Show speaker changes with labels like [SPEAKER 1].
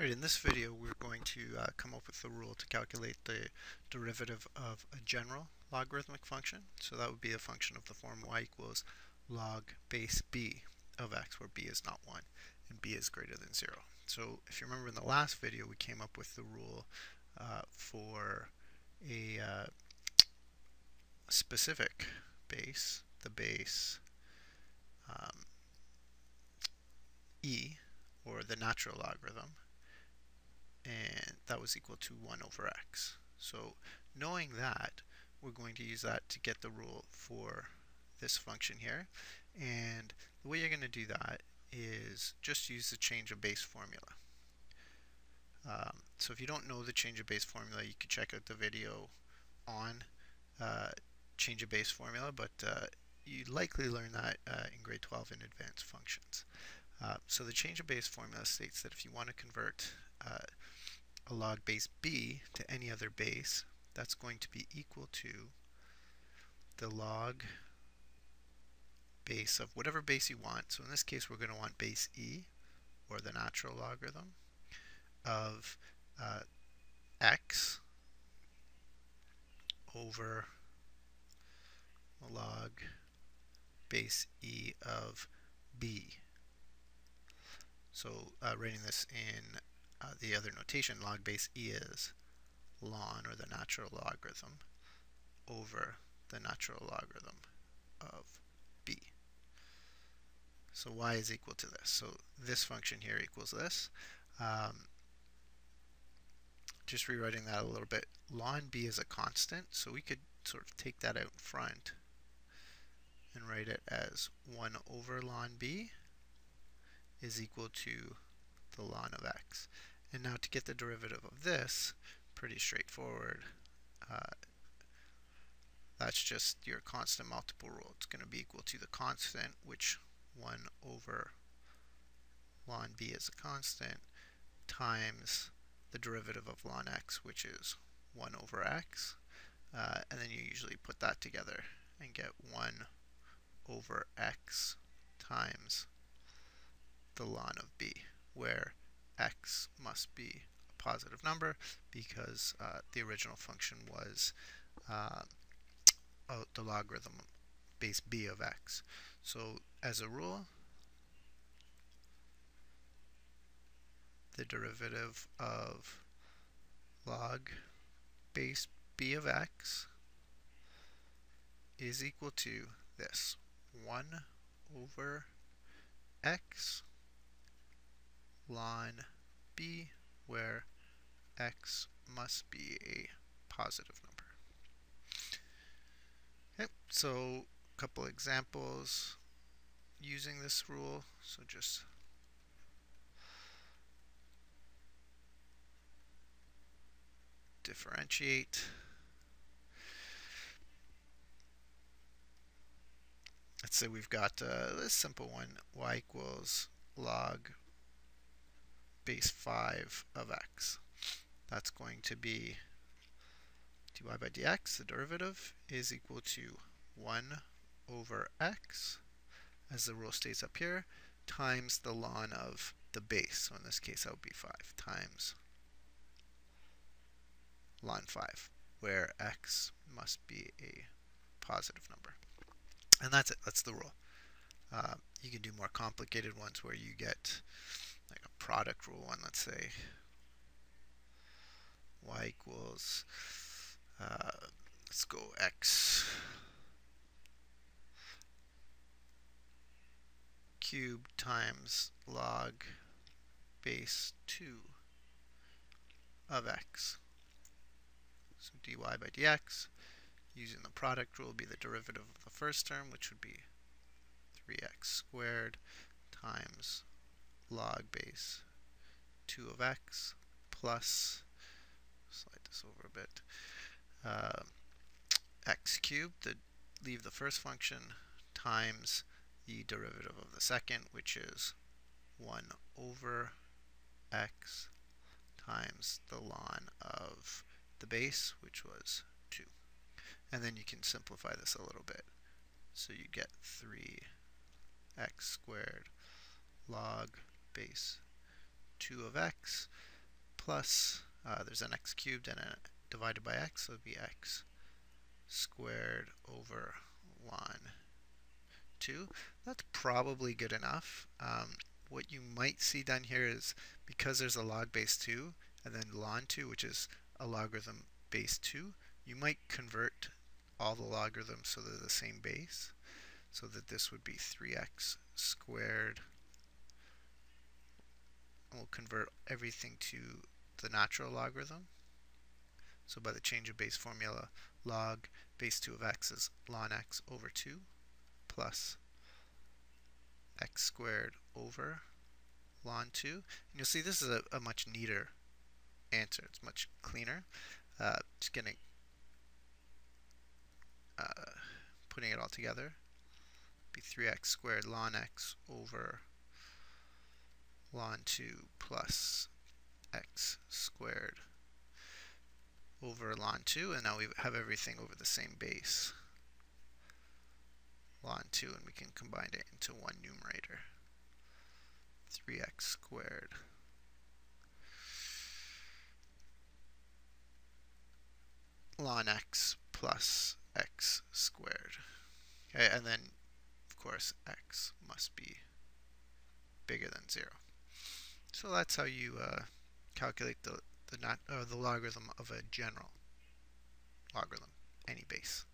[SPEAKER 1] Alright, in this video we're going to come up with a rule to calculate the derivative of a general logarithmic function. So that would be a function of the form y equals log base b of x, where b is not 1 and b is greater than 0. So if you remember in the last video we came up with the rule for a specific base, the base e, or the natural logarithm, and that was equal to 1 over x. So knowing that, we're going to use that to get the rule for this function here. And the way you're going to do that is just use the change of base formula. So if you don't know the change of base formula, you can check out the video on change of base formula, but you likely learn that in grade 12 in advanced functions. So the change of base formula states that if you want to convert a log base b to any other base, that's going to be equal to the log base of whatever base you want. So in this case we're going to want base e, or the natural logarithm, of x over log base e of b. So writing this in the other notation, log base e is ln, or the natural logarithm, over the natural logarithm of b. So y is equal to this. So this function here equals this. Just rewriting that a little bit, ln b is a constant, so we could sort of take that out in front and write it as 1 over ln b is equal to the ln of x. And now to get the derivative of this, pretty straightforward. That's just your constant multiple rule. It's going to be equal to the constant, which 1 over ln b is a constant, times the derivative of ln x, which is 1 over x. And then you usually put that together and get 1 over x times the ln of b, where x must be a positive number because the original function was the logarithm base b of x. So as a rule, the derivative of log base b of x is equal to this, 1 over x ln b, where x must be a positive number. Okay, so a couple examples using this rule. So just differentiate. Let's say we've got this simple one, y equals log base 5 of x. That's going to be dy by dx, the derivative, is equal to 1 over x, as the rule states up here, times the ln of the base. So in this case that would be 5 times ln 5, where x must be a positive number. And that's it. That's the rule. You can do more complicated ones where you get like a product rule one. Let's say y equals, let's go x cubed times log base 2 of x. So dy by dx, using the product rule, will be the derivative of the first term, which would be 3x squared times log base 2 of x plus, slide this over a bit, x cubed, leave the first function, times the derivative of the second, which is 1 over x times the ln of the base, which was 2. And then you can simplify this a little bit. So you get 3x squared log base 2 of x. plus, there's an x cubed and a divided by x, so it would be x squared over ln 2. That's probably good enough. What you might see done here is because there's a log base 2 and then ln 2, which is a logarithm base 2, you might convert all the logarithms so they're the same base, so that this would be 3x squared. And we'll convert everything to the natural logarithm. So by the change of base formula, log base 2 of x is ln x over 2 plus x squared over ln 2. And you'll see this is a much neater answer. It's much cleaner. Just getting putting it all together, be 3x squared ln x over ln 2 plus x squared over ln 2, and now we have everything over the same base, ln 2, and we can combine it into one numerator, 3x squared ln x plus x squared. Okay, and then of course x must be bigger than 0. So that's how you calculate the logarithm of a general logarithm, any base.